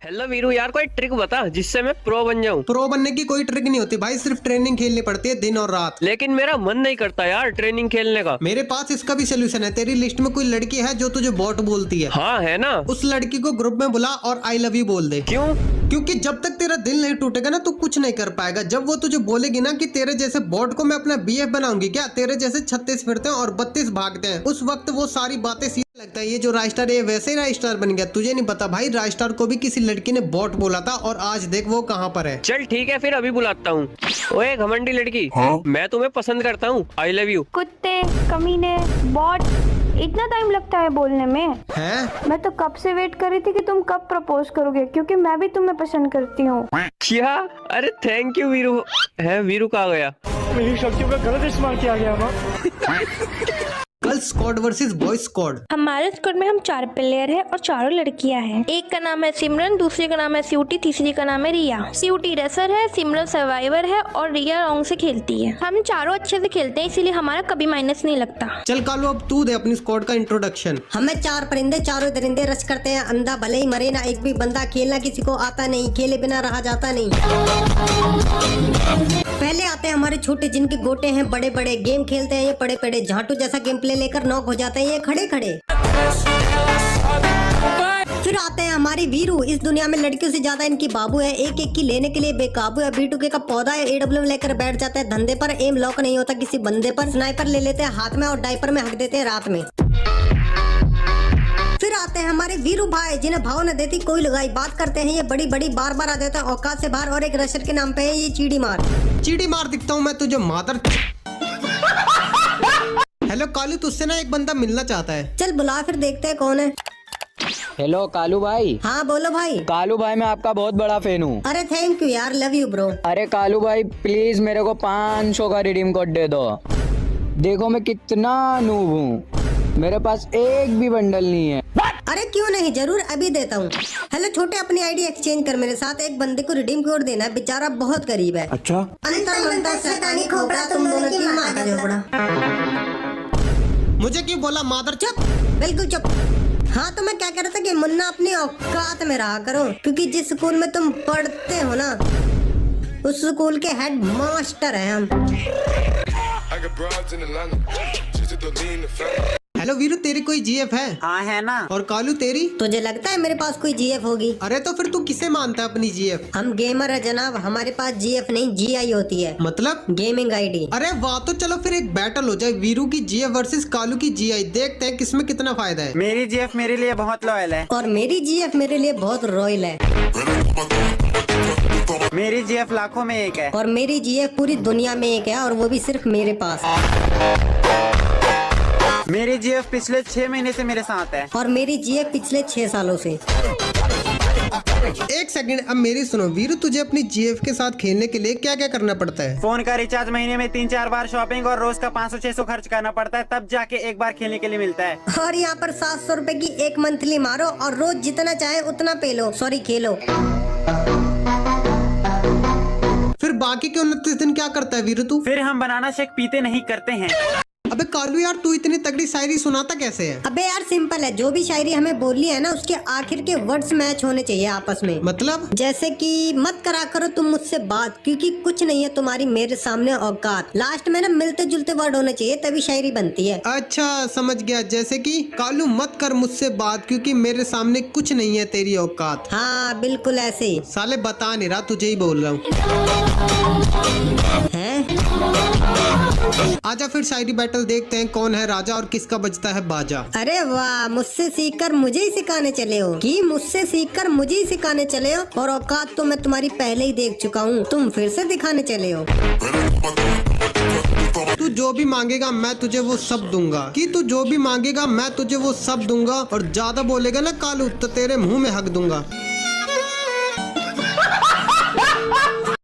Hello Veeru यार, कोई trick बता जिससे मैं प्रो बन जाऊं। प्रो बनने की कोई ट्रिक नहीं होती भाई, सिर्फ ट्रेनिंग खेलनी पड़ती है दिन और रात। लेकिन मेरा मन नहीं करता यार ट्रेनिंग खेलने का। मेरे पास इसका भी सोल्यूशन है। तेरी लिस्ट में कोई लड़की है जो तुझे बॉट बोलती है? हाँ है ना। उस लड़की को ग्रुप में बुला और आई लव यू बोल दे। क्यों? क्योंकि जब तक तेरा दिल नहीं टूटेगा ना, तू कुछ नहीं कर पाएगा। जब वो तुझे बोलेगी ना कि तेरे जैसे बॉट को मैं अपना बीएफ बनाऊंगी क्या, तेरे जैसे 36 फिरते हैं और 32 भागते हैं, उस वक्त वो सारी बातें सीधे लगता है ये जो राजस्टार है वैसे ही राजस्टार बन गया। तुझे नहीं पता भाई, राजस्टार को भी किसी लड़की ने बॉट बोला था और आज देख वो कहाँ पर है। चल ठीक है फिर अभी बुलाता हूँ। ओए घमंडी लड़की, हाँ? मैं तुम्हें पसंद करता हूँ, आई लव यू। कुत्ते, कमीने, बॉट, इतना टाइम लगता है बोलने में? हैं? मैं तो कब से वेट कर रही थी कि तुम कब प्रपोज करोगे, क्योंकि मैं भी तुम्हें पसंद करती हूँ। क्या? अरे थैंक यू वीरू। है वीरू कहाँ गया? मेरी शक्तियों का गलत इस्तेमाल किया गया ना। Girls squad versus boys squad. हमारे स्क्वाड में हम 4 प्लेयर हैं और चारों लड़कियां हैं। एक का नाम है सिमरन, दूसरे का नाम है स्यूटी, तीसरी का नाम है रिया। स्यूटी रेसर है, सिमरन सर्वाइवर है और रिया लॉन्ग से खेलती है। हम चारों अच्छे से खेलते हैं, इसीलिए हमारा कभी माइनस नहीं लगता। चल कालू, अब तू दे अपनी स्क्वाड का इंट्रोडक्शन। हमें 4 परिंदे चारों दरिंदे रश करते हैं। अंधा भले ही मरे ना एक भी बंदा, खेलना किसी को आता नहीं, खेले बिना रहा जाता नहीं। पहले आते हैं हमारे छोटे जिनके गोटे हैं बड़े बड़े, गेम खेलते हैं ये बड़े बड़े, झाटू जैसा गेम प्ले लेकर नॉक हो जाते हैं ये खड़े खड़े। फिर आते हैं हमारे वीरू, इस दुनिया में लड़कियों से ज्यादा इनकी बाबू है, एक एक की लेने के लिए बेकाबू है। B2K का पौधा है, AW लेकर बैठ जाता है धंधे पर, एम लॉक नहीं होता किसी बंदे पर, स्नाइपर ले लेते हैं हाथ में और डाइपर में हक देते हैं रात में। फिर आते हैं हमारे वीरू भाई, जिन्हें भाव न देती कोई लगाई, बात करते हैं ये बड़ी बड़ी, बार बार आ जाता है औकात से बाहर, और एक रशर के नाम पे है ये चीड़ी मार। चीड़ी मार दिखता हूँ मैं तुझे मादर। हेलो कालू, तुझसे ना एक बंदा मिलना चाहता है। चल बुला फिर देखते हैं कौन है। हेलो कालू भाई। हाँ बोलो भाई। कालू भाई मैं आपका बहुत बड़ा फैन हूँ। अरे थैंक यू यार, लव यू ब्रो। अरे कालू भाई प्लीज मेरे को 500 का रिडीम कोड दे दो। देखो मैं कितना नूब हूँ, मेरे पास एक भी बंडल नहीं है। अरे क्यों नहीं, जरूर अभी देता हूँ। हेलो छोटे, अपनी आईडी एक्सचेंज कर मेरे साथ, एक बंदे को रिडीम कोड देना है, बेचारा बहुत गरीब है। अच्छा? अंतर मंतर शैतानी खोपड़ा, तुम दोनों की माँ का झोपड़ा। मुझे क्यों बोला मादर? चुप, बिल्कुल चुप। हाँ तो मैं क्या कह रहा था कि मुन्ना अपनी औकात में रहा करो, क्योंकि जिस स्कूल में तुम पढ़ते हो ना उस स्कूल के हेड मास्टर हैं हम। हेलो वीरू, तेरी कोई जीएफ है? हाँ है ना। और कालू तेरी? तुझे लगता है मेरे पास कोई जीएफ होगी? अरे तो फिर तू किसे मानता है अपनी जीएफ? हम गेमर है जनाब, हमारे पास जीएफ नहीं जीआई होती है, मतलब गेमिंग आईडी। अरे वाह, तो चलो फिर एक बैटल हो जाए, वीरू की जीएफ वर्सेस कालू की जीआई। देखते हैं किसमें कितना फायदा है। मेरी जीएफ मेरे लिए बहुत लॉयल है और मेरी जीएफ मेरे लिए बहुत रॉयल है। मेरी जीएफ लाखों में एक है। और मेरी जीएफ पूरी दुनिया में एक है, और वो भी सिर्फ मेरे पास। मेरी जीएफ पिछले 6 महीने से मेरे साथ है। और मेरी जीएफ पिछले 6 सालों से। एक सेकंड, अब मेरी सुनो वीरू, तुझे अपनी जीएफ के साथ खेलने के लिए क्या क्या करना पड़ता है? फोन का रिचार्ज, महीने में 3-4 बार शॉपिंग और रोज का 500-600 खर्च करना पड़ता है, तब जाके एक बार खेलने के लिए मिलता है। और यहाँ पर 700 रुपए की एक मंथली मारो और रोज जितना चाहे उतना पे लो, सॉरी खेलो। फिर बाकी के 29 दिन क्या करता है वीरू तू? फिर हम बनाना शेक पीते नहीं करते हैं। अबे कालू यार, तू इतनी तगड़ी शायरी सुनाता कैसे है? अबे यार सिंपल है, जो भी शायरी हमें बोलनी है ना उसके आखिर के वर्ड्स मैच होने चाहिए आपस में। मतलब? जैसे कि मत करा करो तुम मुझसे बात, क्योंकि कुछ नहीं है तुम्हारी मेरे सामने औकात। लास्ट में ना मिलते जुलते वर्ड होने चाहिए, तभी शायरी बनती है। अच्छा समझ गया, जैसे कि कालू मत कर मुझसे बात क्योंकि मेरे सामने कुछ नहीं है तेरी औकात। हाँ बिल्कुल ऐसे ही। साले बता नहीं रहा, तुझे ही बोल रहा हूँ। आजा फिर शायरी बैटल देखते हैं कौन है राजा और किसका बजता है बाजा। अरे वाह, मुझसे सीखकर मुझे ही सिखाने चले हो कि मुझसे सीखकर मुझे ही सिखाने चले हो, और औकात तो मैं तुम्हारी पहले ही देख चुका हूँ, तुम फिर से दिखाने चले हो। तू जो भी मांगेगा मैं तुझे वो सब दूंगा, कि तू जो भी मांगेगा मैं तुझे वो सब दूंगा, और ज्यादा बोलेगा ना कालू तो तेरे मुंह में हक दूंगा।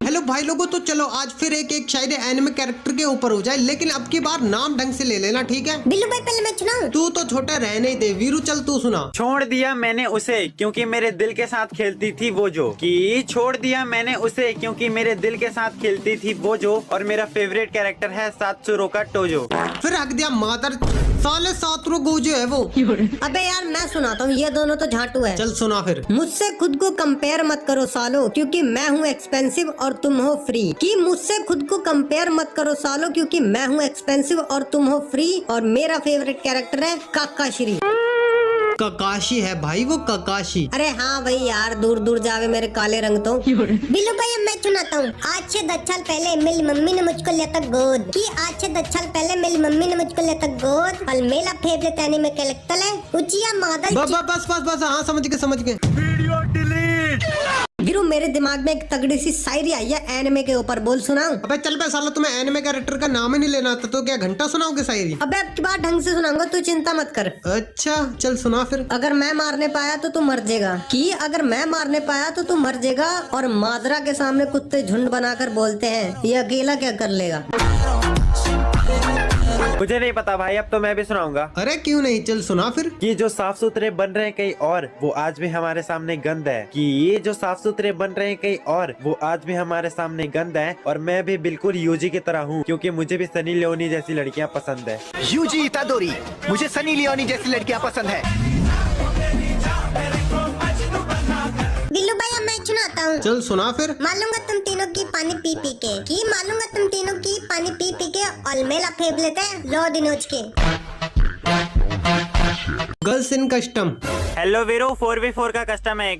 हेलो भाई लोगों, तो चलो आज फिर एक शायरी एनिमे कैरेक्टर के ऊपर हो जाए, लेकिन अब की बार नाम ढंग से ले लेना, ठीक है? बिल्लू भाई पहले मैं सुनाऊं? तू तो छोटा रहने ही दे। वीरू चल तू सुना। छोड़ दिया मैंने उसे क्योंकि मेरे दिल के साथ खेलती थी वो जो, कि छोड़ दिया मैंने उसे क्योंकि मेरे दिल के साथ खेलती थी वो जो, और मेरा फेवरेट कैरेक्टर है सात्सुरो का टोजो। फिर हक दिया मादर, साले सातरो गोजे है वो। अबे यार मैं सुनाता हूँ, ये दोनों तो झाटू है। चल सुना फिर। मुझसे खुद को कंपेयर मत करो सालो, क्योंकि मैं हूँ एक्सपेंसिव और तुम हो फ्री। कि मुझसे खुद को कंपेयर मत करो सालो, क्योंकि मैं हूँ एक्सपेंसिव और तुम हो फ्री। और मेरा फेवरेट कैरेक्टर है काकाश्री। ककाशी है भाई वो, ककाशी। अरे हाँ भाई यार, दूर दूर जावे मेरे काले रंग तो। बिल्लू भाई मैं सुनाता हूँ। आज से 10 साल पहले मेरी मम्मी ने मुझको लिया था गोद। कि आज से 10 साल पहले मेरी मम्मी ने मुझको लिया था गोद। और मेरा फेवरेट एनिमे कैरेक्टर है उचिया मादल। बस हाँ समझ गए। वीरू मेरे दिमाग में एक तगड़ी सी शायरी आई है एनिमे के ऊपर, बोल सुनाऊं? अबे चल बे साला, तुम्हें एनिमे कैरेक्टर का नाम ही नहीं लेना आता तो क्या घंटा सुनाओगे शायरी? अबे अब की बार ढंग से सुनाऊंगा, तू चिंता मत कर। अच्छा चल सुना फिर। अगर मैं मारने पाया तो तू मर जाएगा। कि अगर मैं मारने पाया तो तू मर जाएगा। और मादरा के सामने कुत्ते झुंड बनाकर बोलते हैं, ये अकेला क्या कर लेगा। मुझे नहीं पता भाई, अब तो मैं भी सुनाऊंगा। अरे क्यों नहीं, चल सुना फिर। कि जो साफ सुथरे बन रहे हैं कहीं और, वो आज भी हमारे सामने गंद है। कि ये जो साफ सुथरे बन रहे हैं कहीं और, वो आज भी हमारे सामने गंद है। और मैं भी बिल्कुल यूजी की तरह हूँ, क्योंकि मुझे भी सनी लियोनी जैसी लड़कियाँ पसंद है। यूजी इतादोरी, मुझे सनी लियोनी जैसी लड़कियाँ पसंद है। बिल्लू भाई अब मैं सुनाता हूँ। चल सुना फिर। मालूंगा तुम तीनों की पानी पी पी के। कि मालूंगा तुम तीनों की पानी पी पी के। और मेला फेंक लेते हैं लो दिनोज के। Girls in custom. हेलो वीरो, 4v4 का कस्टम है।